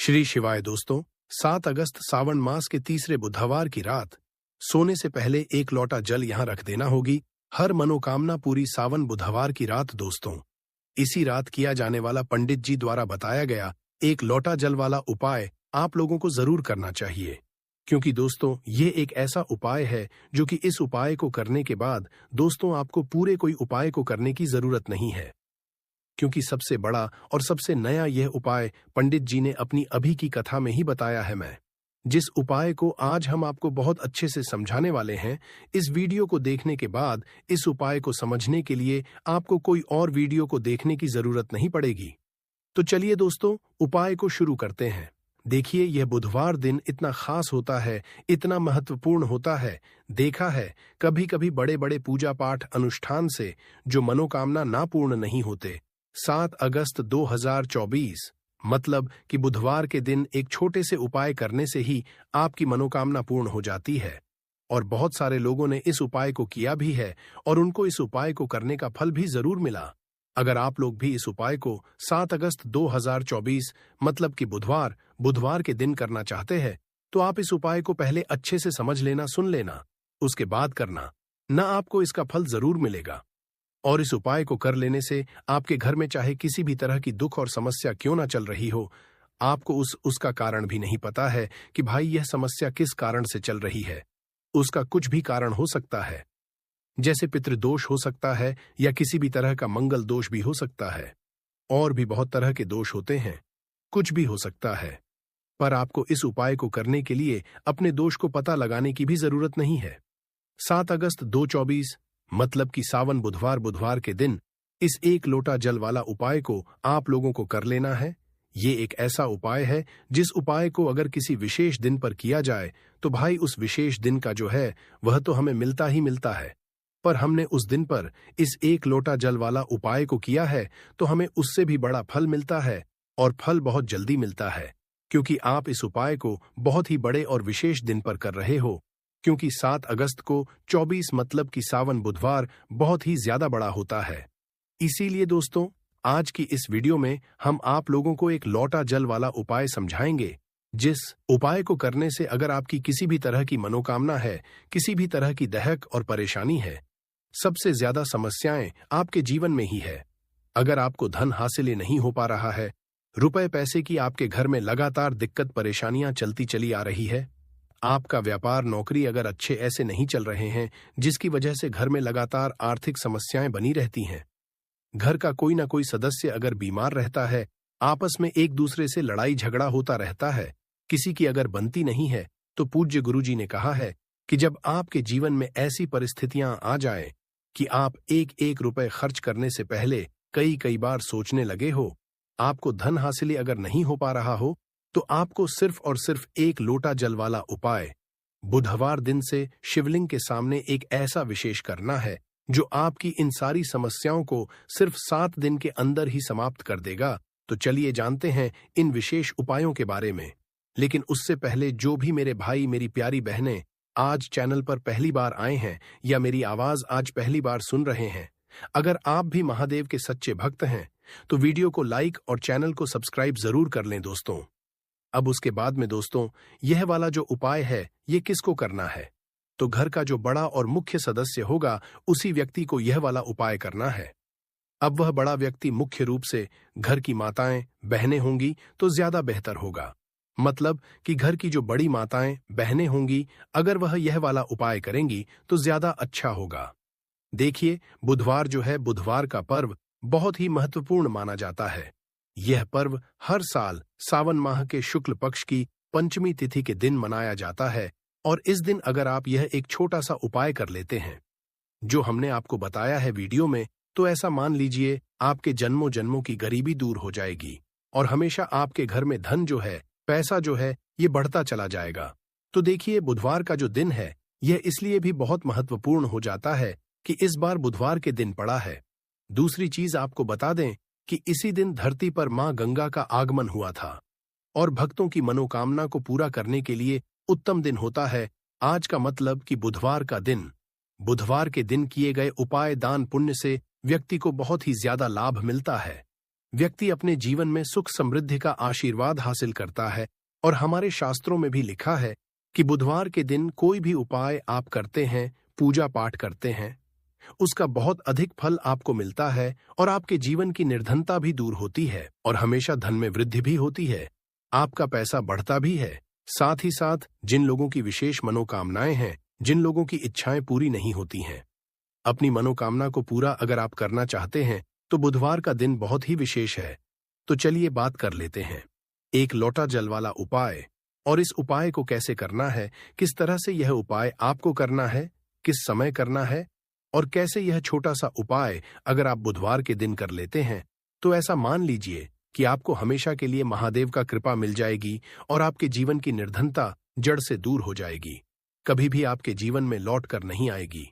श्री शिवाय दोस्तों, 7 अगस्त सावन मास के तीसरे बुधवार की रात सोने से पहले एक लोटा जल यहाँ रख देना होगी। हर मनोकामना पूरी सावन बुधवार की रात दोस्तों। इसी रात किया जाने वाला पंडित जी द्वारा बताया गया एक लोटा जल वाला उपाय आप लोगों को जरूर करना चाहिए, क्योंकि दोस्तों ये एक ऐसा उपाय है जो कि इस उपाय को करने के बाद दोस्तों आपको पूरे कोई उपाय को करने की जरूरत नहीं है, क्योंकि सबसे बड़ा और सबसे नया यह उपाय पंडित जी ने अपनी अभी की कथा में ही बताया है। मैं जिस उपाय को आज हम आपको बहुत अच्छे से समझाने वाले हैं, इस वीडियो को देखने के बाद इस उपाय को समझने के लिए आपको कोई और वीडियो को देखने की जरूरत नहीं पड़ेगी। तो चलिए दोस्तों, उपाय को शुरू करते हैं। देखिए, यह बुधवार दिन इतना खास होता है, इतना महत्वपूर्ण होता है। देखा है कभी कभी बड़े बड़े पूजा पाठ अनुष्ठान से जो मनोकामना ना पूर्ण नहीं होते। 7 अगस्त 2024 मतलब कि बुधवार के दिन एक छोटे से उपाय करने से ही आपकी मनोकामना पूर्ण हो जाती है। और बहुत सारे लोगों ने इस उपाय को किया भी है और उनको इस उपाय को करने का फल भी जरूर मिला। अगर आप लोग भी इस उपाय को 7 अगस्त 2024 मतलब कि बुधवार के दिन करना चाहते हैं, तो आप इस उपाय को पहले अच्छे से समझ लेना, सुन लेना, उसके बाद करना, ना आपको इसका फल जरूर मिलेगा। और इस उपाय को कर लेने से आपके घर में चाहे किसी भी तरह की दुख और समस्या क्यों ना चल रही हो, आपको उसका कारण भी नहीं पता है कि भाई यह समस्या किस कारण से चल रही है। उसका कुछ भी कारण हो सकता है, जैसे पितृदोष हो सकता है या किसी भी तरह का मंगल दोष भी हो सकता है, और भी बहुत तरह के दोष होते हैं, कुछ भी हो सकता है। पर आपको इस उपाय को करने के लिए अपने दोष को पता लगाने की भी जरूरत नहीं है। 7 अगस्त 2024 मतलब कि सावन बुधवार के दिन इस एक लोटा जल वाला उपाय को आप लोगों को कर लेना है। ये एक ऐसा उपाय है जिस उपाय को अगर किसी विशेष दिन पर किया जाए तो भाई उस विशेष दिन का जो है वह तो हमें मिलता ही मिलता है। पर हमने उस दिन पर इस एक लोटा जल वाला उपाय को किया है तो हमें उससे भी बड़ा फल मिलता है, और फल बहुत जल्दी मिलता है, क्योंकि आप इस उपाय को बहुत ही बड़े और विशेष दिन पर कर रहे हो। क्योंकि 7 अगस्त को 24 मतलब कि सावन बुधवार बहुत ही ज्यादा बड़ा होता है। इसीलिए दोस्तों, आज की इस वीडियो में हम आप लोगों को एक लोटा जल वाला उपाय समझाएंगे, जिस उपाय को करने से अगर आपकी किसी भी तरह की मनोकामना है, किसी भी तरह की दहक और परेशानी है, सबसे ज्यादा समस्याएं आपके जीवन में ही है। अगर आपको धन हासिल नहीं हो पा रहा है, रुपए पैसे की आपके घर में लगातार दिक्कत परेशानियां चलती चली आ रही है, आपका व्यापार नौकरी अगर अच्छे ऐसे नहीं चल रहे हैं जिसकी वजह से घर में लगातार आर्थिक समस्याएं बनी रहती हैं, घर का कोई ना कोई सदस्य अगर बीमार रहता है, आपस में एक दूसरे से लड़ाई झगड़ा होता रहता है, किसी की अगर बनती नहीं है, तो पूज्य गुरुजी ने कहा है कि जब आपके जीवन में ऐसी परिस्थितियां आ जाएं कि आप एक एक रुपए खर्च करने से पहले कई बार सोचने लगे हो, आपको धन हासिल अगर नहीं हो पा रहा हो, तो आपको सिर्फ और सिर्फ एक लोटा जल वाला उपाय बुधवार दिन से शिवलिंग के सामने एक ऐसा विशेष करना है जो आपकी इन सारी समस्याओं को सिर्फ 7 दिन के अंदर ही समाप्त कर देगा। तो चलिए जानते हैं इन विशेष उपायों के बारे में। लेकिन उससे पहले जो भी मेरे भाई मेरी प्यारी बहनें आज चैनल पर पहली बार आए हैं या मेरी आवाज आज पहली बार सुन रहे हैं, अगर आप भी महादेव के सच्चे भक्त हैं तो वीडियो को लाइक और चैनल को सब्सक्राइब जरूर कर लें दोस्तों। अब उसके बाद में दोस्तों, यह वाला जो उपाय है ये किसको करना है, तो घर का जो बड़ा और मुख्य सदस्य होगा उसी व्यक्ति को यह वाला उपाय करना है। अब वह बड़ा व्यक्ति मुख्य रूप से घर की माताएं बहनें होंगी तो ज्यादा बेहतर होगा। मतलब कि घर की जो बड़ी माताएं बहनें होंगी, अगर वह यह वाला उपाय करेंगी तो ज्यादा अच्छा होगा। देखिए, बुधवार जो है, बुधवार का पर्व बहुत ही महत्वपूर्ण माना जाता है। यह पर्व हर साल सावन माह के शुक्ल पक्ष की पंचमी तिथि के दिन मनाया जाता है, और इस दिन अगर आप यह एक छोटा सा उपाय कर लेते हैं जो हमने आपको बताया है वीडियो में, तो ऐसा मान लीजिए आपके जन्मों जन्मों की गरीबी दूर हो जाएगी और हमेशा आपके घर में धन जो है, पैसा जो है, ये बढ़ता चला जाएगा। तो देखिए, बुधवार का जो दिन है यह इसलिए भी बहुत महत्वपूर्ण हो जाता है कि इस बार बुधवार के दिन पड़ा है। दूसरी चीज आपको बता दें कि इसी दिन धरती पर मां गंगा का आगमन हुआ था, और भक्तों की मनोकामना को पूरा करने के लिए उत्तम दिन होता है आज का। मतलब कि बुधवार का दिन, बुधवार के दिन किए गए उपाय दान पुण्य से व्यक्ति को बहुत ही ज्यादा लाभ मिलता है। व्यक्ति अपने जीवन में सुख समृद्धि का आशीर्वाद हासिल करता है। और हमारे शास्त्रों में भी लिखा है कि बुधवार के दिन कोई भी उपाय आप करते हैं, पूजा पाठ करते हैं, उसका बहुत अधिक फल आपको मिलता है और आपके जीवन की निर्धनता भी दूर होती है और हमेशा धन में वृद्धि भी होती है। आपका पैसा बढ़ता भी है। साथ ही साथ जिन लोगों की विशेष मनोकामनाएं हैं, जिन लोगों की इच्छाएं पूरी नहीं होती हैं, अपनी मनोकामना को पूरा अगर आप करना चाहते हैं तो बुधवार का दिन बहुत ही विशेष है। तो चलिए बात कर लेते हैं एक लोटा जल वाला उपाय, और इस उपाय को कैसे करना है, किस तरह से यह उपाय आपको करना है, किस समय करना है, और कैसे यह छोटा सा उपाय अगर आप बुधवार के दिन कर लेते हैं तो ऐसा मान लीजिए कि आपको हमेशा के लिए महादेव का कृपा मिल जाएगी और आपके जीवन की निर्धनता जड़ से दूर हो जाएगी, कभी भी आपके जीवन में लौट कर नहीं आएगी।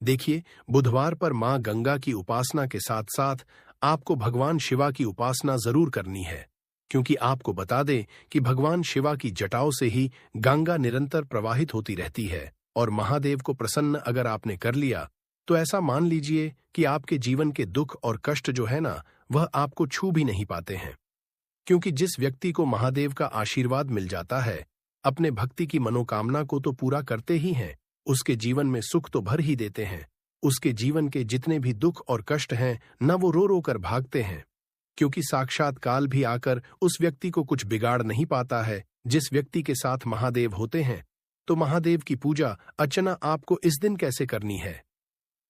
देखिए, बुधवार पर मां गंगा की उपासना के साथ साथ आपको भगवान शिवा की उपासना जरूर करनी है, क्योंकि आपको बता दें कि भगवान शिवा की जटाओं से ही गंगा निरंतर प्रवाहित होती रहती है और महादेव को प्रसन्न अगर आपने कर लिया तो ऐसा मान लीजिए कि आपके जीवन के दुख और कष्ट जो है ना, वह आपको छू भी नहीं पाते हैं। क्योंकि जिस व्यक्ति को महादेव का आशीर्वाद मिल जाता है, अपने भक्ति की मनोकामना को तो पूरा करते ही हैं, उसके जीवन में सुख तो भर ही देते हैं। उसके जीवन के जितने भी दुख और कष्ट हैं न, वो रो रो कर भागते हैं, क्योंकि साक्षात काल भी आकर उस व्यक्ति को कुछ बिगाड़ नहीं पाता है। जिस व्यक्ति के साथ महादेव होते हैं, तो महादेव की पूजा अर्चना आपको इस दिन कैसे करनी है।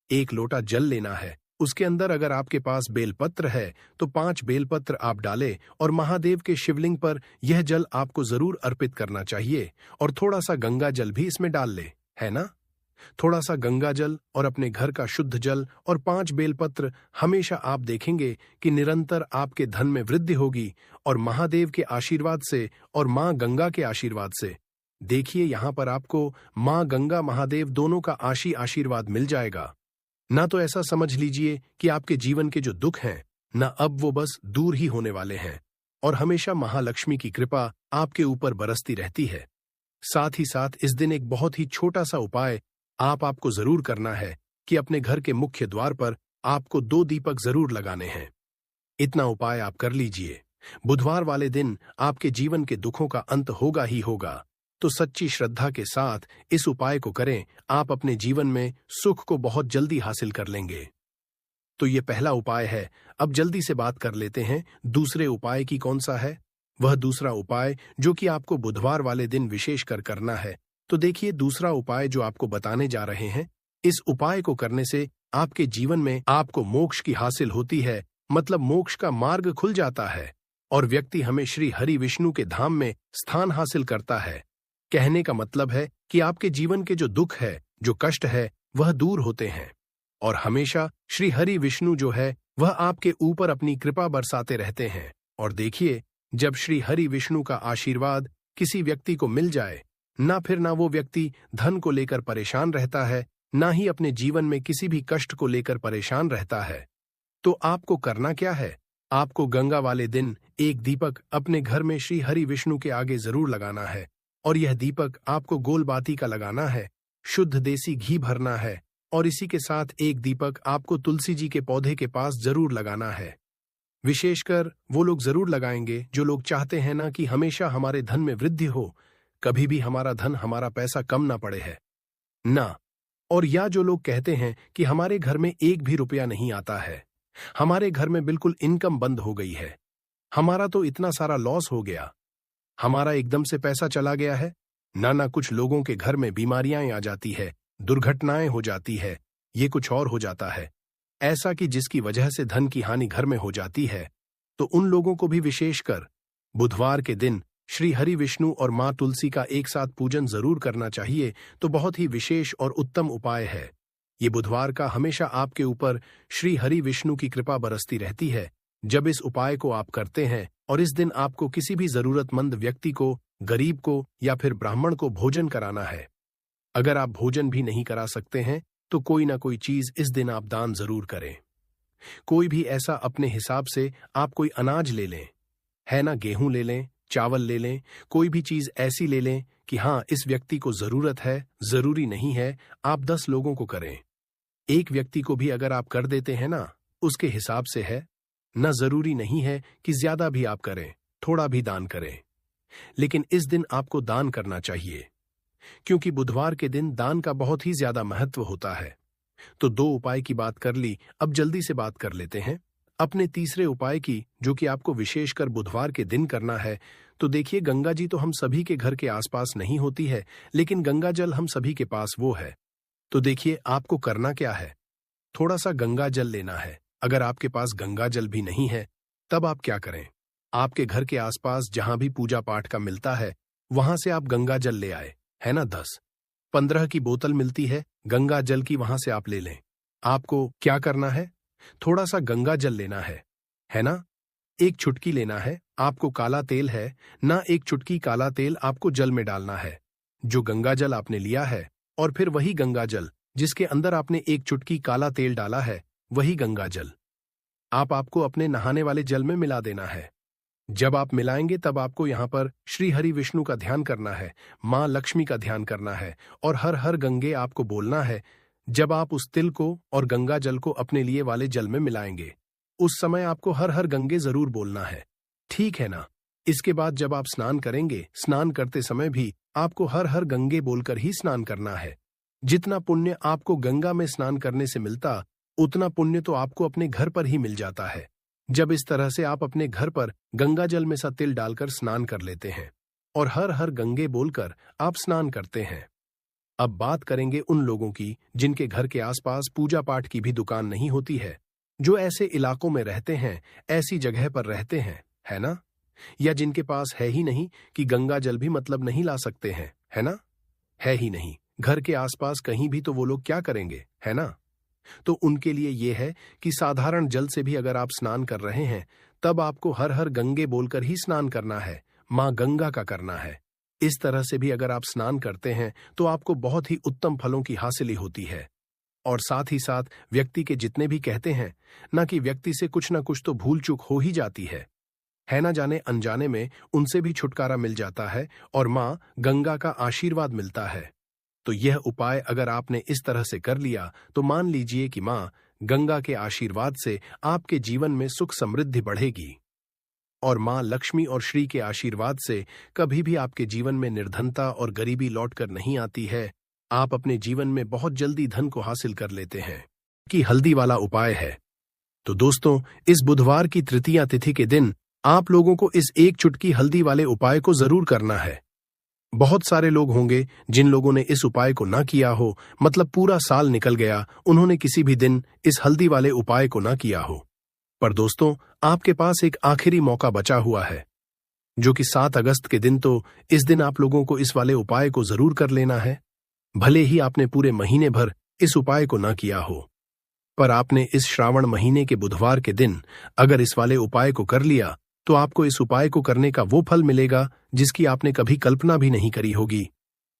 एक लोटा जल लेना है, उसके अंदर अगर आपके पास बेलपत्र है तो 5 बेलपत्र आप डालें और महादेव के शिवलिंग पर यह जल आपको जरूर अर्पित करना चाहिए। और थोड़ा सा गंगा जल भी इसमें डाल ले, है ना। थोड़ा सा गंगा जल और अपने घर का शुद्ध जल और 5 बेलपत्र, हमेशा आप देखेंगे कि निरंतर आपके धन में वृद्धि होगी और महादेव के आशीर्वाद से और मां गंगा के आशीर्वाद से। देखिए, यहां पर आपको मां गंगा महादेव दोनों का आशीर्वाद मिल जाएगा। ना तो ऐसा समझ लीजिए कि आपके जीवन के जो दुख हैं ना, अब वो बस दूर ही होने वाले हैं और हमेशा महालक्ष्मी की कृपा आपके ऊपर बरसती रहती है। साथ ही साथ इस दिन एक बहुत ही छोटा सा उपाय आपको जरूर करना है कि अपने घर के मुख्य द्वार पर आपको 2 दीपक जरूर लगाने हैं। इतना उपाय आप कर लीजिए। बुधवार वाले दिन आपके जीवन के दुखों का अंत होगा ही होगा। तो सच्ची श्रद्धा के साथ इस उपाय को करें, आप अपने जीवन में सुख को बहुत जल्दी हासिल कर लेंगे। तो ये पहला उपाय है। अब जल्दी से बात कर लेते हैं दूसरे उपाय की। कौन सा है वह दूसरा उपाय जो कि आपको बुधवार वाले दिन विशेष कर करना है। तो देखिए, दूसरा उपाय जो आपको बताने जा रहे हैं, इस उपाय को करने से आपके जीवन में आपको मोक्ष की हासिल होती है, मतलब मोक्ष का मार्ग खुल जाता है और व्यक्ति हमें श्री हरि विष्णु के धाम में स्थान हासिल करता है। कहने का मतलब है कि आपके जीवन के जो दुख है, जो कष्ट है, वह दूर होते हैं और हमेशा श्री हरि विष्णु जो है वह आपके ऊपर अपनी कृपा बरसाते रहते हैं। और देखिए, जब श्री हरि विष्णु का आशीर्वाद किसी व्यक्ति को मिल जाए, ना फिर ना वो व्यक्ति धन को लेकर परेशान रहता है, ना ही अपने जीवन में किसी भी कष्ट को लेकर परेशान रहता है, तो आपको करना क्या है। आपको गंगा वाले दिन एक दीपक अपने घर में श्री हरि विष्णु के आगे जरूर लगाना है और यह दीपक आपको गोल बाती का लगाना है, शुद्ध देसी घी भरना है और इसी के साथ एक दीपक आपको तुलसी जी के पौधे के पास जरूर लगाना है। विशेषकर वो लोग जरूर लगाएंगे जो लोग चाहते हैं ना कि हमेशा हमारे धन में वृद्धि हो, कभी भी हमारा धन हमारा पैसा कम ना पड़े है ना। और या जो लोग कहते हैं कि हमारे घर में 1 भी रुपया नहीं आता है, हमारे घर में बिल्कुल इनकम बंद हो गई है, हमारा तो इतना सारा लॉस हो गया, हमारा एकदम से पैसा चला गया है ना। कुछ लोगों के घर में बीमारियां आ जाती है, दुर्घटनाएं हो जाती है, ये कुछ और हो जाता है, ऐसा कि जिसकी वजह से धन की हानि घर में हो जाती है। तो उन लोगों को भी विशेषकर बुधवार के दिन श्री हरि विष्णु और मां तुलसी का एक साथ पूजन जरूर करना चाहिए। तो बहुत ही विशेष और उत्तम उपाय है ये बुधवार का। हमेशा आपके ऊपर श्री हरि विष्णु की कृपा बरसती रहती है जब इस उपाय को आप करते हैं। और इस दिन आपको किसी भी जरूरतमंद व्यक्ति को, गरीब को या फिर ब्राह्मण को भोजन कराना है। अगर आप भोजन भी नहीं करा सकते हैं तो कोई ना कोई चीज इस दिन आप दान जरूर करें। कोई भी ऐसा अपने हिसाब से आप कोई अनाज ले लें, है ना, गेहूं ले लें, चावल ले लें, कोई भी चीज ऐसी ले लें कि हाँ इस व्यक्ति को जरूरत है। जरूरी नहीं है आप 10 लोगों को करें, एक व्यक्ति को भी अगर आप कर देते हैं ना, उसके हिसाब से है न जरूरी नहीं है कि ज्यादा भी आप करें, थोड़ा भी दान करें, लेकिन इस दिन आपको दान करना चाहिए, क्योंकि बुधवार के दिन दान का बहुत ही ज्यादा महत्व होता है। तो 2 उपाय की बात कर ली, अब जल्दी से बात कर लेते हैं अपने तीसरे उपाय की, जो कि आपको विशेषकर बुधवार के दिन करना है। तो देखिए, गंगा जी तो हम सभी के घर के आसपास नहीं होती है, लेकिन गंगा जल हम सभी के पास वो है। तो देखिए, आपको करना क्या है, थोड़ा सा गंगा जल लेना है। अगर आपके पास गंगा जल भी नहीं है, तब आप क्या करें, आपके घर के आसपास जहां भी पूजा पाठ का मिलता है, वहां से आप गंगा जल ले आए, है ना। 10-15 की बोतल मिलती है गंगा जल की, वहां से आप ले लें। आपको क्या करना है, थोड़ा सा गंगा जल लेना है ना। 1 चुटकी लेना है, आपको काला तेल है ना, 1 चुटकी काला तेल आपको जल में डालना है, जो गंगा जल आपने लिया है, और फिर वही गंगा जल जिसके अंदर आपने 1 चुटकी काला तेल डाला है, वही गंगा जल आपको अपने नहाने वाले जल में मिला देना है। जब आप मिलाएंगे तब आपको यहाँ पर श्री हरि विष्णु का ध्यान करना है, माँ लक्ष्मी का ध्यान करना है, और हर हर गंगे आपको बोलना है। जब आप उस तिल को और गंगा जल को अपने लिए वाले जल में मिलाएंगे, उस समय आपको हर हर गंगे जरूर बोलना है, ठीक है ना। इसके बाद जब आप स्नान करेंगे, स्नान करते समय भी आपको हर हर गंगे बोलकर ही स्नान करना है। जितना पुण्य आपको गंगा में स्नान करने से मिलता, उतना पुण्य तो आपको अपने घर पर ही मिल जाता है, जब इस तरह से आप अपने घर पर गंगा जल में सा तिल डालकर स्नान कर लेते हैं और हर हर गंगे बोलकर आप स्नान करते हैं। अब बात करेंगे उन लोगों की जिनके घर के आसपास पूजा पाठ की भी दुकान नहीं होती है, जो ऐसे इलाकों में रहते हैं, ऐसी जगह पर रहते हैं, है ना, या जिनके पास है ही नहीं कि गंगा जल भी मतलब नहीं ला सकते हैं, है ना, है ही नहीं घर के आसपास कहीं भी, तो वो लोग क्या करेंगे, है ना। तो उनके लिए ये है कि साधारण जल से भी अगर आप स्नान कर रहे हैं, तब आपको हर हर गंगे बोलकर ही स्नान करना है, माँ गंगा का करना है। इस तरह से भी अगर आप स्नान करते हैं तो आपको बहुत ही उत्तम फलों की हासिली होती है। और साथ ही साथ व्यक्ति के जितने भी कहते हैं ना कि व्यक्ति से कुछ ना कुछ तो भूल चूक हो ही जाती है ना, जाने अनजाने में उनसे भी छुटकारा मिल जाता है और माँ गंगा का आशीर्वाद मिलता है। तो यह उपाय अगर आपने इस तरह से कर लिया तो मान लीजिए कि माँ गंगा के आशीर्वाद से आपके जीवन में सुख समृद्धि बढ़ेगी, और माँ लक्ष्मी और श्री के आशीर्वाद से कभी भी आपके जीवन में निर्धनता और गरीबी लौटकर नहीं आती है। आप अपने जीवन में बहुत जल्दी धन को हासिल कर लेते हैं। कि हल्दी वाला उपाय है। तो दोस्तों, इस बुधवार की तृतीया तिथि के दिन आप लोगों को इस 1 चुटकी हल्दी वाले उपाय को जरूर करना है। बहुत सारे लोग होंगे जिन लोगों ने इस उपाय को ना किया हो, मतलब पूरा साल निकल गया, उन्होंने किसी भी दिन इस हल्दी वाले उपाय को ना किया हो। पर दोस्तों, आपके पास एक आखिरी मौका बचा हुआ है, जो कि 7 अगस्त के दिन। तो इस दिन आप लोगों को इस वाले उपाय को जरूर कर लेना है। भले ही आपने पूरे महीने भर इस उपाय को ना किया हो, पर आपने इस श्रावण महीने के बुधवार के दिन अगर इस वाले उपाय को कर लिया, तो आपको इस उपाय को करने का वो फल मिलेगा जिसकी आपने कभी कल्पना भी नहीं करी होगी।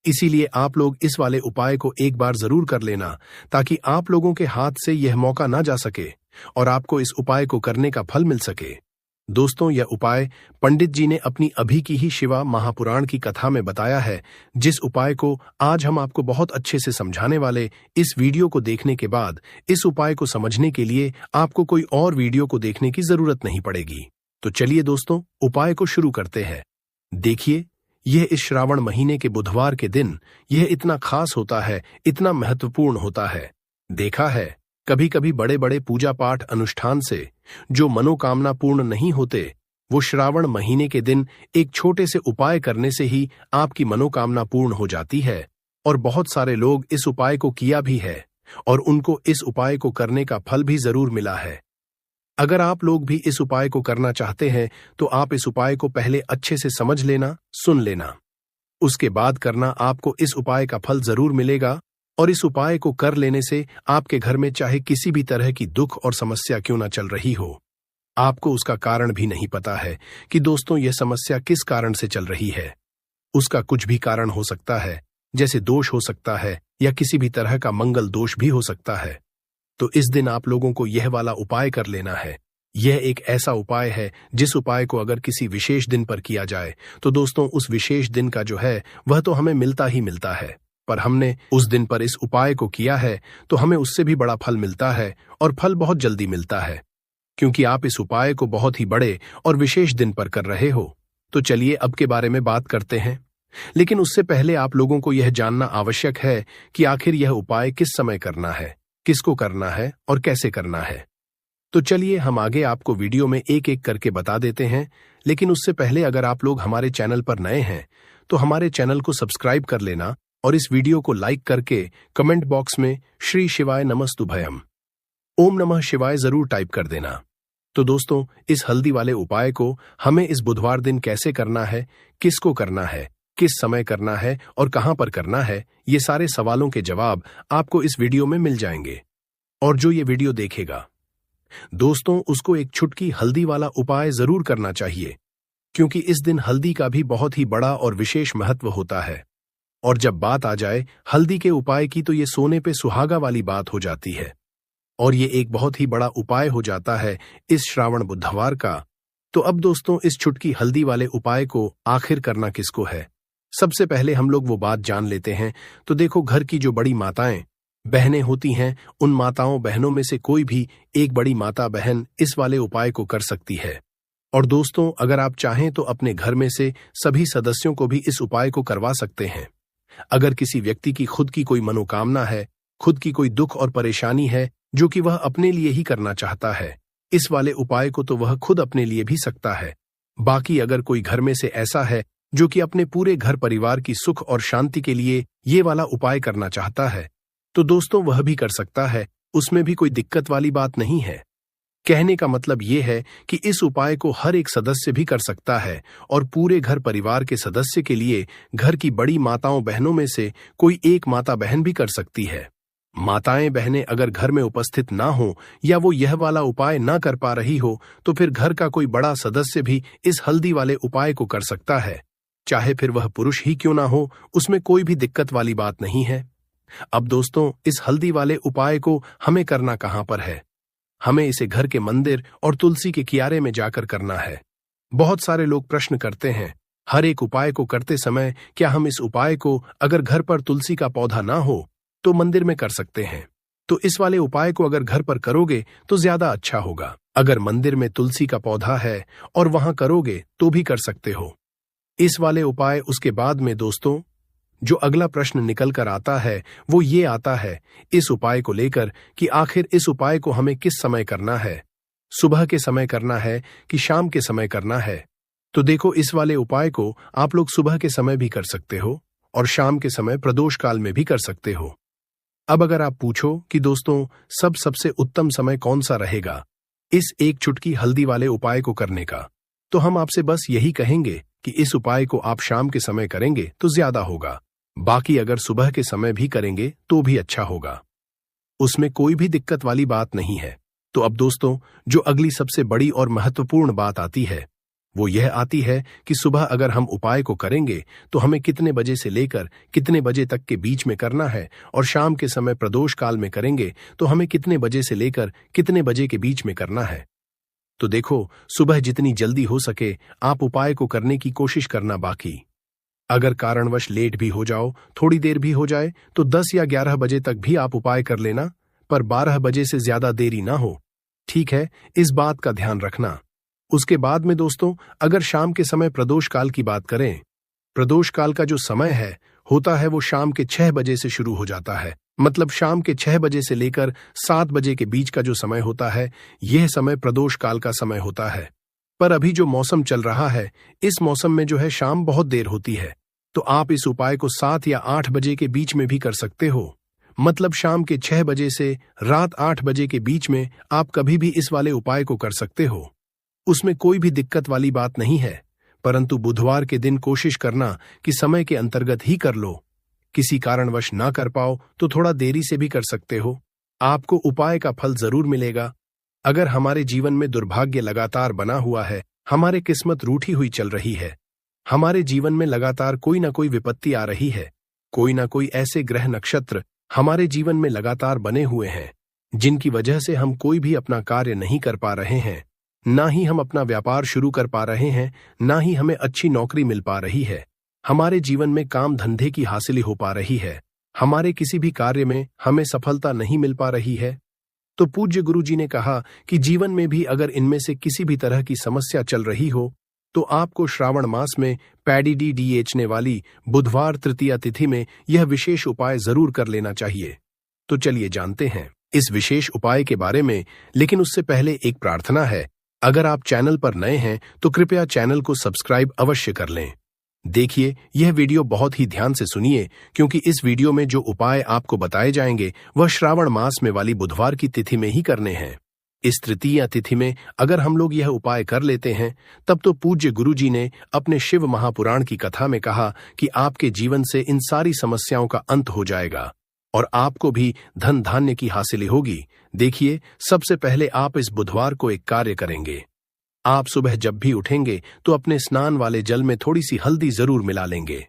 इसीलिए आप लोग इस वाले उपाय को एक बार जरूर कर लेना, ताकि आप लोगों के हाथ से यह मौका ना जा सके और आपको इस उपाय को करने का फल मिल सके। दोस्तों, यह उपाय पंडित जी ने अपनी अभी की ही शिवा महापुराण की कथा में बताया है, जिस उपाय को आज हम आपको बहुत अच्छे से समझाने वाले। इस वीडियो को देखने के बाद इस उपाय को समझने के लिए आपको कोई और वीडियो को देखने की जरूरत नहीं पड़ेगी। तो चलिए दोस्तों, उपाय को शुरू करते हैं। देखिए, यह इस श्रावण महीने के बुधवार के दिन यह इतना खास होता है, इतना महत्वपूर्ण होता है। देखा है, कभी कभी बड़े बड़े पूजा पाठ अनुष्ठान से जो मनोकामना पूर्ण नहीं होते, वो श्रावण महीने के दिन एक छोटे से उपाय करने से ही आपकी मनोकामना पूर्ण हो जाती है। और बहुत सारे लोग इस उपाय को किया भी है और उनको इस उपाय को करने का फल भी जरूर मिला है। अगर आप लोग भी इस उपाय को करना चाहते हैं, तो आप इस उपाय को पहले अच्छे से समझ लेना, सुन लेना, उसके बाद करना। आपको इस उपाय का फल जरूर मिलेगा, और इस उपाय को कर लेने से आपके घर में चाहे किसी भी तरह की दुख और समस्या क्यों ना चल रही हो, आपको उसका कारण भी नहीं पता है कि दोस्तों यह समस्या किस कारण से चल रही है। उसका कुछ भी कारण हो सकता है, जैसे दोष हो सकता है या किसी भी तरह का मंगल दोष भी हो सकता है। तो इस दिन आप लोगों को यह वाला उपाय कर लेना है। यह एक ऐसा उपाय है जिस उपाय को अगर किसी विशेष दिन पर किया जाए, तो दोस्तों उस विशेष दिन का जो है वह तो हमें मिलता ही मिलता है, पर हमने उस दिन पर इस उपाय को किया है तो हमें उससे भी बड़ा फल मिलता है, और फल बहुत जल्दी मिलता है। क्योंकि आप इस उपाय को बहुत ही बड़े और विशेष दिन पर कर रहे हो। तो चलिए अब के बारे में बात करते हैं। लेकिन उससे पहले आप लोगों को यह जानना आवश्यक है कि आखिर यह उपाय किस समय करना है, किसको करना है और कैसे करना है। तो चलिए हम आगे आपको वीडियो में एक एक करके बता देते हैं। लेकिन उससे पहले अगर आप लोग हमारे चैनल पर नए हैं तो हमारे चैनल को सब्सक्राइब कर लेना और इस वीडियो को लाइक करके कमेंट बॉक्स में श्री शिवाय नमस्तुभयम ओम नमः शिवाय जरूर टाइप कर देना। तो दोस्तों, इस हल्दी वाले उपाय को हमें इस बुधवार दिन कैसे करना है, किसको करना है, किस समय करना है और कहां पर करना है, ये सारे सवालों के जवाब आपको इस वीडियो में मिल जाएंगे। और जो ये वीडियो देखेगा दोस्तों, उसको एक चुटकी हल्दी वाला उपाय जरूर करना चाहिए, क्योंकि इस दिन हल्दी का भी बहुत ही बड़ा और विशेष महत्व होता है। और जब बात आ जाए हल्दी के उपाय की तो ये सोने पे सुहागा वाली बात हो जाती है और ये एक बहुत ही बड़ा उपाय हो जाता है इस श्रावण बुधवार का। तो अब दोस्तों, इस चुटकी हल्दी वाले उपाय को आखिर करना किसको है, सबसे पहले हम लोग वो बात जान लेते हैं। तो देखो, घर की जो बड़ी माताएं बहनें होती हैं, उन माताओं बहनों में से कोई भी एक बड़ी माता बहन इस वाले उपाय को कर सकती है। और दोस्तों, अगर आप चाहें तो अपने घर में से सभी सदस्यों को भी इस उपाय को करवा सकते हैं। अगर किसी व्यक्ति की खुद की कोई मनोकामना है, खुद की कोई दुख और परेशानी है जो कि वह अपने लिए ही करना चाहता है, इस वाले उपाय को तो वह खुद अपने लिए भी सकता है। बाकी अगर कोई घर में से ऐसा है जो कि अपने पूरे घर परिवार की सुख और शांति के लिए ये वाला उपाय करना चाहता है, तो दोस्तों वह भी कर सकता है, उसमें भी कोई दिक्कत वाली बात नहीं है। कहने का मतलब ये है कि इस उपाय को हर एक सदस्य भी कर सकता है और पूरे घर परिवार के सदस्य के लिए घर की बड़ी माताओं बहनों में से कोई एक माता बहन भी कर सकती है। माताएं बहनें अगर घर में उपस्थित ना हो या वो यह वाला उपाय ना कर पा रही हो तो फिर घर का कोई बड़ा सदस्य भी इस हल्दी वाले उपाय को कर सकता है, चाहे फिर वह पुरुष ही क्यों ना हो, उसमें कोई भी दिक्कत वाली बात नहीं है। अब दोस्तों, इस हल्दी वाले उपाय को हमें करना कहां पर है? हमें इसे घर के मंदिर और तुलसी के कियारे में जाकर करना है। बहुत सारे लोग प्रश्न करते हैं, हर एक उपाय को करते समय क्या हम इस उपाय को अगर घर पर तुलसी का पौधा ना हो तो मंदिर में कर सकते हैं? तो इस वाले उपाय को अगर घर पर करोगे तो ज्यादा अच्छा होगा। अगर मंदिर में तुलसी का पौधा है और वहां करोगे तो भी कर सकते हो इस वाले उपाय। उसके बाद में दोस्तों, जो अगला प्रश्न निकल कर आता है वो ये आता है इस उपाय को लेकर कि आखिर इस उपाय को हमें किस समय करना है, सुबह के समय करना है कि शाम के समय करना है? तो देखो, इस वाले उपाय को आप लोग सुबह के समय भी कर सकते हो और शाम के समय प्रदोष काल में भी कर सकते हो। अब अगर आप पूछो कि दोस्तों सबसे उत्तम समय कौन सा रहेगा इस एक चुटकी हल्दी वाले उपाय को करने का, तो हम आपसे बस यही कहेंगे कि इस उपाय को आप शाम के समय करेंगे तो ज्यादा होगा। बाकी अगर सुबह के समय भी करेंगे तो भी अच्छा होगा, उसमें कोई भी दिक्कत वाली बात नहीं है। तो अब दोस्तों, जो अगली सबसे बड़ी और महत्वपूर्ण बात आती है वो यह आती है कि सुबह अगर हम उपाय को करेंगे तो हमें कितने बजे से लेकर कितने बजे तक के बीच में करना है, और शाम के समय प्रदोष काल में करेंगे तो हमें कितने बजे से लेकर कितने बजे के बीच में करना है। तो देखो, सुबह जितनी जल्दी हो सके आप उपाय को करने की कोशिश करना। बाकी अगर कारणवश लेट भी हो जाओ, थोड़ी देर भी हो जाए, तो 10 या 11 बजे तक भी आप उपाय कर लेना, पर 12 बजे से ज्यादा देरी ना हो, ठीक है? इस बात का ध्यान रखना। उसके बाद में दोस्तों, अगर शाम के समय प्रदोष काल की बात करें, प्रदोष काल का जो समय है होता है वो शाम के 6 बजे से शुरू हो जाता है। मतलब शाम के 6 बजे से लेकर 7 बजे के बीच का जो समय होता है, यह समय प्रदोष काल का समय होता है। पर अभी जो मौसम चल रहा है, इस मौसम में जो है शाम बहुत देर होती है, तो आप इस उपाय को 7 या 8 बजे के बीच में भी कर सकते हो। मतलब शाम के 6 बजे से रात 8 बजे के बीच में आप कभी भी इस वाले उपाय को कर सकते हो, उसमें कोई भी दिक्कत वाली बात नहीं है। परंतु बुधवार के दिन कोशिश करना कि समय के अंतर्गत ही कर लो। किसी कारणवश ना कर पाओ तो थोड़ा देरी से भी कर सकते हो, आपको उपाय का फल जरूर मिलेगा। अगर हमारे जीवन में दुर्भाग्य लगातार बना हुआ है, हमारे किस्मत रूठी हुई चल रही है, हमारे जीवन में लगातार कोई ना कोई विपत्ति आ रही है, कोई ना कोई ऐसे ग्रह नक्षत्र हमारे जीवन में लगातार बने हुए हैं जिनकी वजह से हम कोई भी अपना कार्य नहीं कर पा रहे हैं, ना ही हम अपना व्यापार शुरू कर पा रहे हैं, ना ही हमें अच्छी नौकरी मिल पा रही है, हमारे जीवन में काम धंधे की हासिल हो पा रही है, हमारे किसी भी कार्य में हमें सफलता नहीं मिल पा रही है, तो पूज्य गुरुजी ने कहा कि जीवन में भी अगर इनमें से किसी भी तरह की समस्या चल रही हो तो आपको श्रावण मास में पैडी डीएचने वाली बुधवार तृतीया तिथि में यह विशेष उपाय जरूर कर लेना चाहिए। तो चलिए जानते हैं इस विशेष उपाय के बारे में, लेकिन उससे पहले एक प्रार्थना है। अगर आप चैनल पर नए हैं तो कृपया चैनल को सब्सक्राइब अवश्य कर लें। देखिए, यह वीडियो बहुत ही ध्यान से सुनिए, क्योंकि इस वीडियो में जो उपाय आपको बताए जाएंगे वह श्रावण मास में वाली बुधवार की तिथि में ही करने हैं। इस तृतीया तिथि में अगर हम लोग यह उपाय कर लेते हैं तब तो पूज्य गुरुजी ने अपने शिव महापुराण की कथा में कहा कि आपके जीवन से इन सारी समस्याओं का अंत हो जाएगा और आपको भी धन धान्य की हासिल होगी। देखिए, सबसे पहले आप इस बुधवार को एक कार्य करेंगे। आप सुबह जब भी उठेंगे तो अपने स्नान वाले जल में थोड़ी सी हल्दी जरूर मिला लेंगे।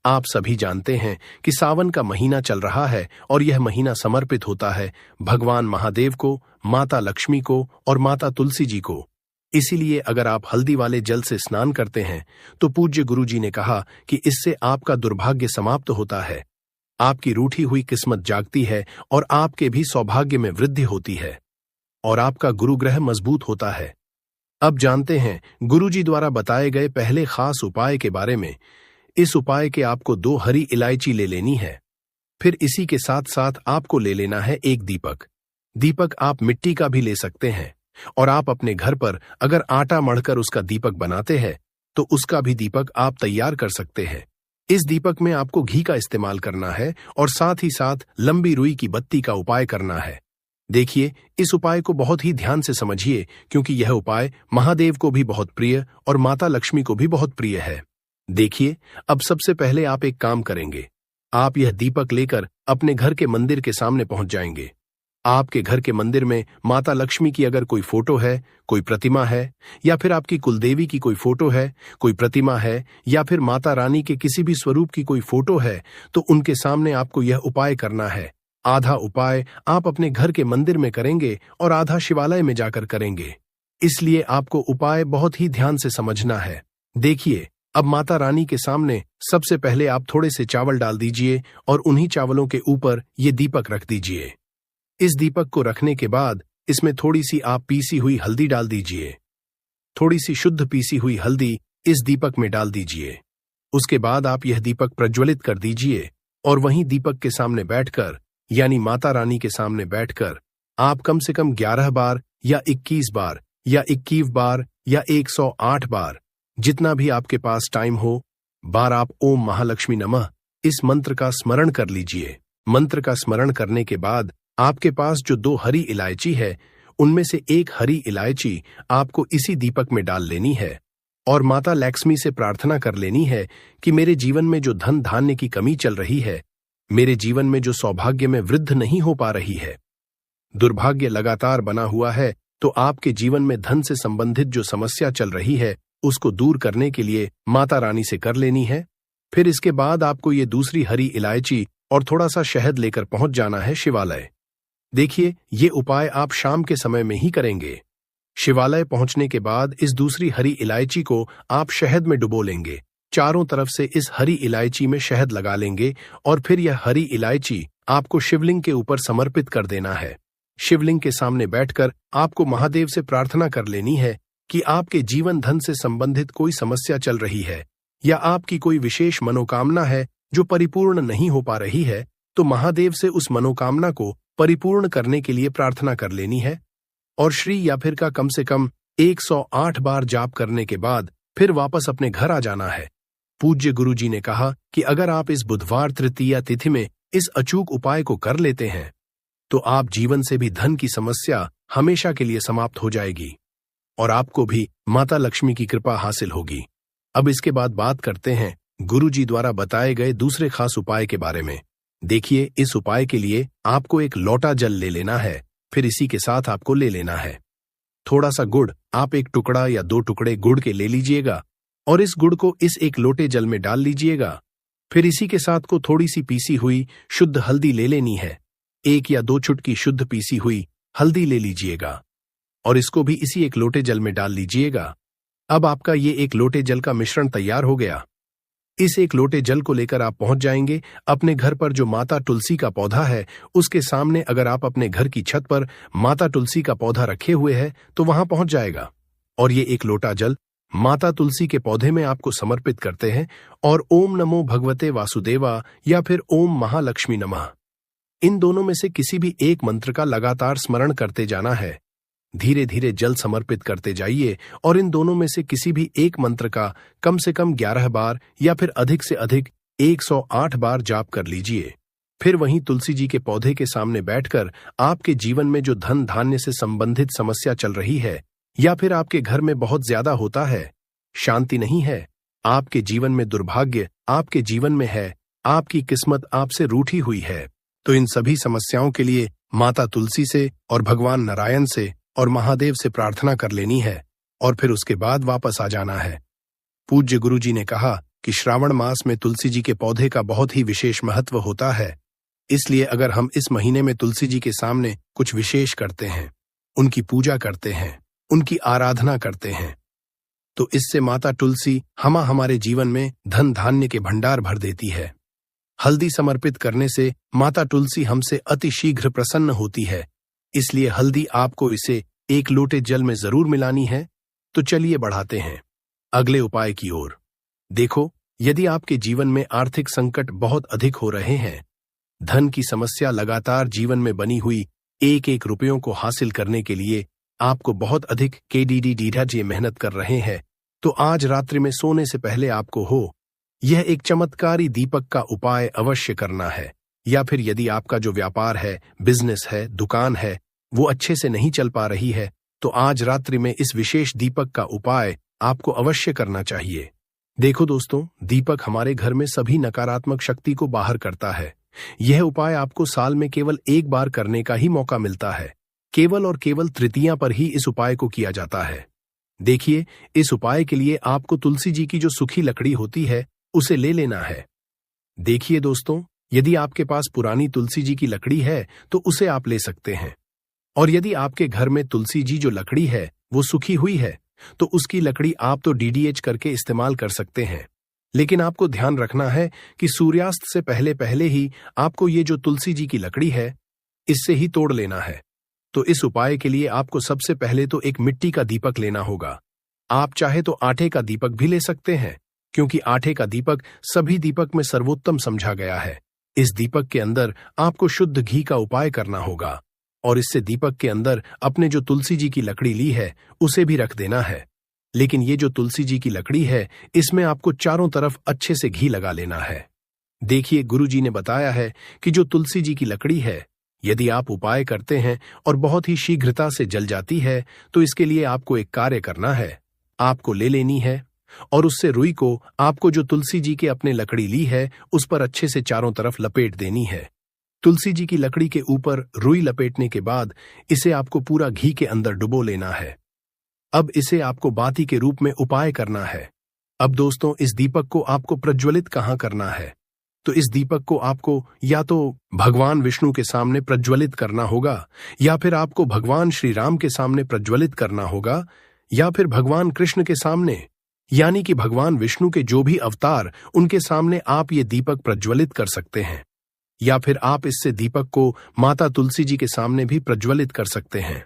आप सभी जानते हैं कि सावन का महीना चल रहा है और यह महीना समर्पित होता है भगवान महादेव को, माता लक्ष्मी को और माता तुलसी जी को। इसीलिए अगर आप हल्दी वाले जल से स्नान करते हैं तो पूज्य गुरुजी ने कहा कि इससे आपका दुर्भाग्य समाप्त होता है, आपकी रूठी हुई किस्मत जागती है और आपके भी सौभाग्य में वृद्धि होती है और आपका गुरुग्रह मजबूत होता है। अब जानते हैं गुरुजी द्वारा बताए गए पहले खास उपाय के बारे में। इस उपाय के आपको 2 हरी इलायची ले लेनी है। फिर इसी के साथ साथ आपको ले लेना है एक दीपक। दीपक आप मिट्टी का भी ले सकते हैं और आप अपने घर पर अगर आटा मढ़कर उसका दीपक बनाते हैं तो उसका भी दीपक आप तैयार कर सकते हैं। इस दीपक में आपको घी का इस्तेमाल करना है और साथ ही साथ लंबी रुई की बत्ती का उपाय करना है। देखिए, इस उपाय को बहुत ही ध्यान से समझिए, क्योंकि यह उपाय महादेव को भी बहुत प्रिय और माता लक्ष्मी को भी बहुत प्रिय है। देखिए, अब सबसे पहले आप एक काम करेंगे। आप यह दीपक लेकर अपने घर के मंदिर के सामने पहुंच जाएंगे। आपके घर के मंदिर में माता लक्ष्मी की अगर कोई फोटो है, कोई प्रतिमा है, या फिर आपकी कुलदेवी की कोई फोटो है, कोई प्रतिमा है, या फिर माता रानी के किसी भी स्वरूप की कोई फोटो है, तो उनके सामने आपको यह उपाय करना है। आधा उपाय आप अपने घर के मंदिर में करेंगे और आधा शिवालय में जाकर करेंगे। इसलिए आपको उपाय बहुत ही ध्यान से समझना है। देखिए, अब माता रानी के सामने सबसे पहले आप थोड़े से चावल डाल दीजिए और उन्हीं चावलों के ऊपर ये दीपक रख दीजिए। इस दीपक को रखने के बाद इसमें थोड़ी सी आप पीसी हुई हल्दी डाल दीजिए। थोड़ी सी शुद्ध पीसी हुई हल्दी इस दीपक में डाल दीजिए। उसके बाद आप यह दीपक प्रज्वलित कर दीजिए और वहीं दीपक के सामने बैठकर, यानी माता रानी के सामने बैठकर, आप कम से कम 11 बार या 21 बार या 21 बार या 108 बार, जितना भी आपके पास टाइम हो, बार आप ओम महालक्ष्मी नमः इस मंत्र का स्मरण कर लीजिए। मंत्र का स्मरण करने के बाद आपके पास जो 2 हरी इलायची है, उनमें से एक हरी इलायची आपको इसी दीपक में डाल लेनी है और माता लक्ष्मी से प्रार्थना कर लेनी है कि मेरे जीवन में जो धन धान्य की कमी चल रही है, मेरे जीवन में जो सौभाग्य में वृद्धि नहीं हो पा रही है, दुर्भाग्य लगातार बना हुआ है, तो आपके जीवन में धन से संबंधित जो समस्या चल रही है उसको दूर करने के लिए माता रानी से कर लेनी है। फिर इसके बाद आपको ये दूसरी हरी इलायची और थोड़ा सा शहद लेकर पहुंच जाना है शिवालय। देखिए, ये उपाय आप शाम के समय में ही करेंगे। शिवालय पहुंचने के बाद इस दूसरी हरी इलायची को आप शहद में डुबो लेंगे। चारों तरफ से इस हरी इलायची में शहद लगा लेंगे और फिर यह हरी इलायची आपको शिवलिंग के ऊपर समर्पित कर देना है। शिवलिंग के सामने बैठकर आपको महादेव से प्रार्थना कर लेनी है कि आपके जीवन धन से संबंधित कोई समस्या चल रही है या आपकी कोई विशेष मनोकामना है जो परिपूर्ण नहीं हो पा रही है, तो महादेव से उस मनोकामना को परिपूर्ण करने के लिए प्रार्थना कर लेनी है और श्री या फिर का कम से कम 108 बार जाप करने के बाद फिर वापस अपने घर आ जाना है। पूज्य गुरुजी ने कहा कि अगर आप इस बुधवार तृतीया तिथि में इस अचूक उपाय को कर लेते हैं तो आप जीवन से भी धन की समस्या हमेशा के लिए समाप्त हो जाएगी और आपको भी माता लक्ष्मी की कृपा हासिल होगी। अब इसके बाद बात करते हैं गुरुजी द्वारा बताए गए दूसरे खास उपाय के बारे में। देखिए, इस उपाय के लिए आपको एक लोटा जल ले लेना है। फिर इसी के साथ आपको ले लेना है थोड़ा सा गुड़। आप 1 टुकड़ा या 2 टुकड़े गुड़ के ले लीजिएगा और इस गुड़ को इस 1 लोटे जल में डाल लीजिएगा। फिर इसी के साथ को थोड़ी सी पीसी हुई शुद्ध हल्दी ले लेनी है। 1 या 2 चुटकी शुद्ध पीसी हुई हल्दी ले लीजिएगा और इसको भी इसी 1 लोटे जल में डाल लीजिएगा। अब आपका ये 1 लोटे जल का मिश्रण तैयार हो गया। इस एक लोटे जल को लेकर आप पहुंच जाएंगे अपने घर पर जो माता तुलसी का पौधा है उसके सामने। अगर आप अपने घर की छत पर माता तुलसी का पौधा रखे हुए हैं तो वहां पहुंच जाएगा, और ये एक लोटा जल माता तुलसी के पौधे में आपको समर्पित करते हैं और ओम नमो भगवते वासुदेवा या फिर ओम महालक्ष्मी नमः, इन दोनों में से किसी भी एक मंत्र का लगातार स्मरण करते जाना है। धीरे धीरे जल समर्पित करते जाइए और इन दोनों में से किसी भी एक मंत्र का कम से कम 11 बार या फिर अधिक से अधिक 108 बार जाप कर लीजिए। फिर वहीं तुलसी जी के पौधे के सामने बैठकर आपके जीवन में जो धन धान्य से संबंधित समस्या चल रही है या फिर आपके घर में बहुत ज्यादा होता है, शांति नहीं है, आपके जीवन में दुर्भाग्य आपके जीवन में है, आपकी किस्मत आपसे रूठी हुई है, तो इन सभी समस्याओं के लिए माता तुलसी से और भगवान नारायण से और महादेव से प्रार्थना कर लेनी है और फिर उसके बाद वापस आ जाना है। पूज्य गुरु जी ने कहा कि श्रावण मास में तुलसी जी के पौधे का बहुत ही विशेष महत्व होता है, इसलिए अगर हम इस महीने में तुलसी जी के सामने कुछ विशेष करते हैं, उनकी पूजा करते हैं, उनकी आराधना करते हैं, तो इससे माता तुलसी हमारे जीवन में धन धान्य के भंडार भर देती है। हल्दी समर्पित करने से माता तुलसी हमसे अति शीघ्र प्रसन्न होती है, इसलिए हल्दी आपको इसे एक लोटे जल में जरूर मिलानी है। तो चलिए बढ़ाते हैं अगले उपाय की ओर। देखो, यदि आपके जीवन में आर्थिक संकट बहुत अधिक हो रहे हैं, धन की समस्या लगातार जीवन में बनी हुई, एक एक रुपयों को हासिल करने के लिए आपको बहुत अधिक KDD मेहनत कर रहे हैं, तो आज रात्रि में सोने से पहले आपको यह एक चमत्कारी दीपक का उपाय अवश्य करना है। या फिर यदि आपका जो व्यापार है, बिजनेस है, दुकान है, वो अच्छे से नहीं चल पा रही है, तो आज रात्रि में इस विशेष दीपक का उपाय आपको अवश्य करना चाहिए। देखो दोस्तों, दीपक हमारे घर में सभी नकारात्मक शक्ति को बाहर करता है। यह उपाय आपको साल में केवल एक बार करने का ही मौका मिलता है। केवल और केवल तृतीया पर ही इस उपाय को किया जाता है। देखिए, इस उपाय के लिए आपको तुलसी जी की जो सूखी लकड़ी होती है उसे ले लेना है। देखिए दोस्तों, यदि आपके पास पुरानी तुलसी जी की लकड़ी है तो उसे आप ले सकते हैं, और यदि आपके घर में तुलसी जी जो लकड़ी है वो सूखी हुई है तो उसकी लकड़ी आप तो DDH करके इस्तेमाल कर सकते हैं, लेकिन आपको ध्यान रखना है कि सूर्यास्त से पहले पहले ही आपको ये जो तुलसी जी की लकड़ी है इससे ही तोड़ लेना है। तो इस उपाय के लिए आपको सबसे पहले तो एक मिट्टी का दीपक लेना होगा। आप चाहे तो आटे का दीपक भी ले सकते हैं, क्योंकि आटे का दीपक सभी दीपक में सर्वोत्तम समझा गया है। इस दीपक के अंदर आपको शुद्ध घी का उपाय करना होगा और इससे दीपक के अंदर अपने जो तुलसी जी की लकड़ी ली है उसे भी रख देना है। लेकिन ये जो तुलसी जी की लकड़ी है इसमें आपको चारों तरफ अच्छे से घी लगा लेना है। देखिए, गुरु जी ने बताया है कि जो तुलसी जी की लकड़ी है, यदि आप उपाय करते हैं और बहुत ही शीघ्रता से जल जाती है, तो इसके लिए आपको एक कार्य करना है। आपको ले लेनी है और उससे रुई को आपको जो तुलसी जी के अपने लकड़ी ली है उस पर अच्छे से चारों तरफ लपेट देनी है। तुलसी जी की लकड़ी के ऊपर रुई लपेटने के बाद इसे आपको पूरा घी के अंदर डुबो लेना है। अब इसे आपको बाती के रूप में उपाय करना है। अब दोस्तों, इस दीपक को आपको प्रज्वलित कहाँ करना है? तो इस दीपक को आपको या तो भगवान विष्णु के सामने प्रज्वलित करना होगा, या फिर आपको भगवान श्री राम के सामने प्रज्वलित करना होगा, या फिर भगवान कृष्ण के सामने, यानी कि भगवान विष्णु के जो भी अवतार उनके सामने आप ये दीपक प्रज्वलित कर सकते हैं। या फिर आप इससे दीपक को माता तुलसी जी के सामने भी प्रज्वलित कर सकते हैं।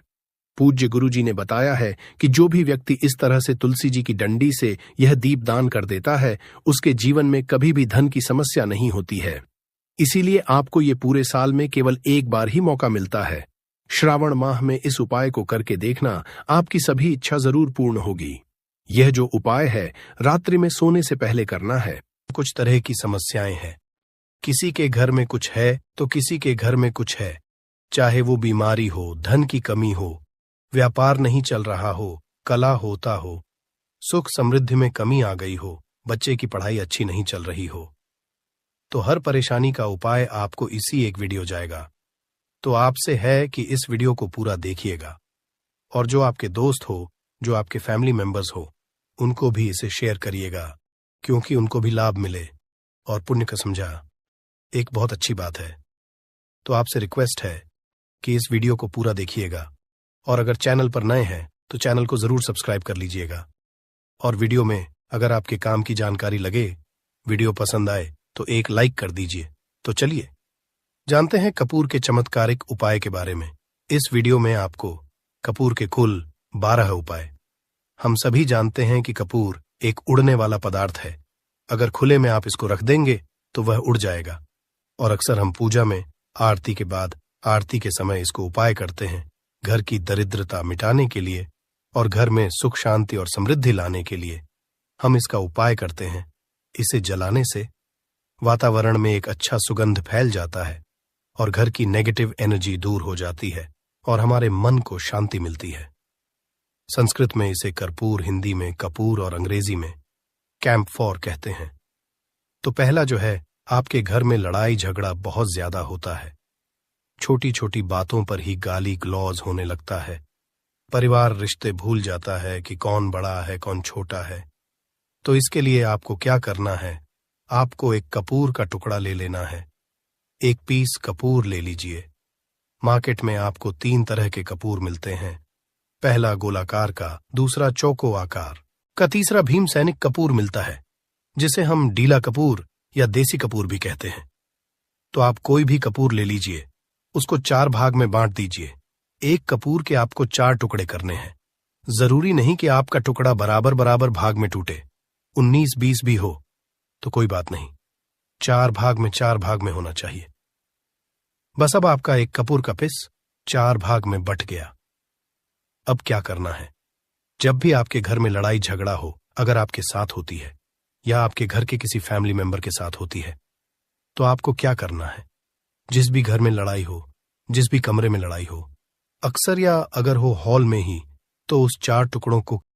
पूज्य गुरु जी ने बताया है कि जो भी व्यक्ति इस तरह से तुलसी जी की डंडी से यह दीप दान कर देता है, उसके जीवन में कभी भी धन की समस्या नहीं होती है। इसीलिए आपको ये पूरे साल में केवल एक बार ही मौका मिलता है। श्रावण माह में इस उपाय को करके देखना, आपकी सभी इच्छा जरूर पूर्ण होगी। यह जो उपाय है रात्रि में सोने से पहले करना है। कुछ तरह की समस्याएं हैं, किसी के घर में कुछ है तो किसी के घर में कुछ है, चाहे वो बीमारी हो, धन की कमी हो, व्यापार नहीं चल रहा हो, कला होता हो, सुख समृद्धि में कमी आ गई हो, बच्चे की पढ़ाई अच्छी नहीं चल रही हो, तो हर परेशानी का उपाय आपको इसी एक वीडियो जाएगा। तो आपसे है कि इस वीडियो को पूरा देखिएगा, और जो आपके दोस्त हो, जो आपके फैमिली मेंबर्स हो, उनको भी इसे शेयर करिएगा, क्योंकि उनको भी लाभ मिले और पुण्य का समझा एक बहुत अच्छी बात है। तो आपसे रिक्वेस्ट है कि इस वीडियो को पूरा देखिएगा, और अगर चैनल पर नए हैं तो चैनल को जरूर सब्सक्राइब कर लीजिएगा। और वीडियो में अगर आपके काम की जानकारी लगे, वीडियो पसंद आए तो एक लाइक कर दीजिए। तो चलिए जानते हैं कपूर के चमत्कारिक उपाय के बारे में। इस वीडियो में आपको कपूर के कुल 12 उपाय। हम सभी जानते हैं कि कपूर एक उड़ने वाला पदार्थ है। अगर खुले में आप इसको रख देंगे तो वह उड़ जाएगा, और अक्सर हम पूजा में आरती के बाद आरती के समय इसको उपाय करते हैं, घर की दरिद्रता मिटाने के लिए और घर में सुख शांति और समृद्धि लाने के लिए हम इसका उपाय करते हैं। इसे जलाने से वातावरण में एक अच्छा सुगंध फैल जाता है और घर की नेगेटिव एनर्जी दूर हो जाती है और हमारे मन को शांति मिलती है। संस्कृत में इसे कर्पूर, हिंदी में कपूर और अंग्रेजी में कैम्फोर कहते हैं। तो पहला जो है, आपके घर में लड़ाई झगड़ा बहुत ज्यादा होता है। छोटी छोटी बातों पर ही गाली गलौज होने लगता है। परिवार रिश्ते भूल जाता है कि कौन बड़ा है कौन छोटा है। तो इसके लिए आपको क्या करना है, आपको एक कपूर का टुकड़ा ले लेना है। एक पीस कपूर ले लीजिए। मार्केट में आपको 3 तरह के कपूर मिलते हैं। पहला गोलाकार का, दूसरा चौको आकार का, तीसरा भीम सैनिक कपूर मिलता है, जिसे हम डीला कपूर या देसी कपूर भी कहते हैं। तो आप कोई भी कपूर ले लीजिए, उसको 4 भाग में बांट दीजिए। एक कपूर के आपको 4 टुकड़े करने हैं। जरूरी नहीं कि आपका टुकड़ा बराबर बराबर भाग में टूटे, 19-20 भी हो तो कोई बात नहीं, 4 भाग में होना चाहिए। बस अब आपका एक कपूर का पिस 4 भाग में बट गया। अब क्या करना है, जब भी आपके घर में लड़ाई झगड़ा हो, अगर आपके साथ होती है या आपके घर के किसी फैमिली मेंबर के साथ होती है, तो आपको क्या करना है। जिस भी घर में लड़ाई हो, जिस भी कमरे में लड़ाई हो, अक्सर या अगर हो हॉल में ही, तो उस 4 टुकड़ों को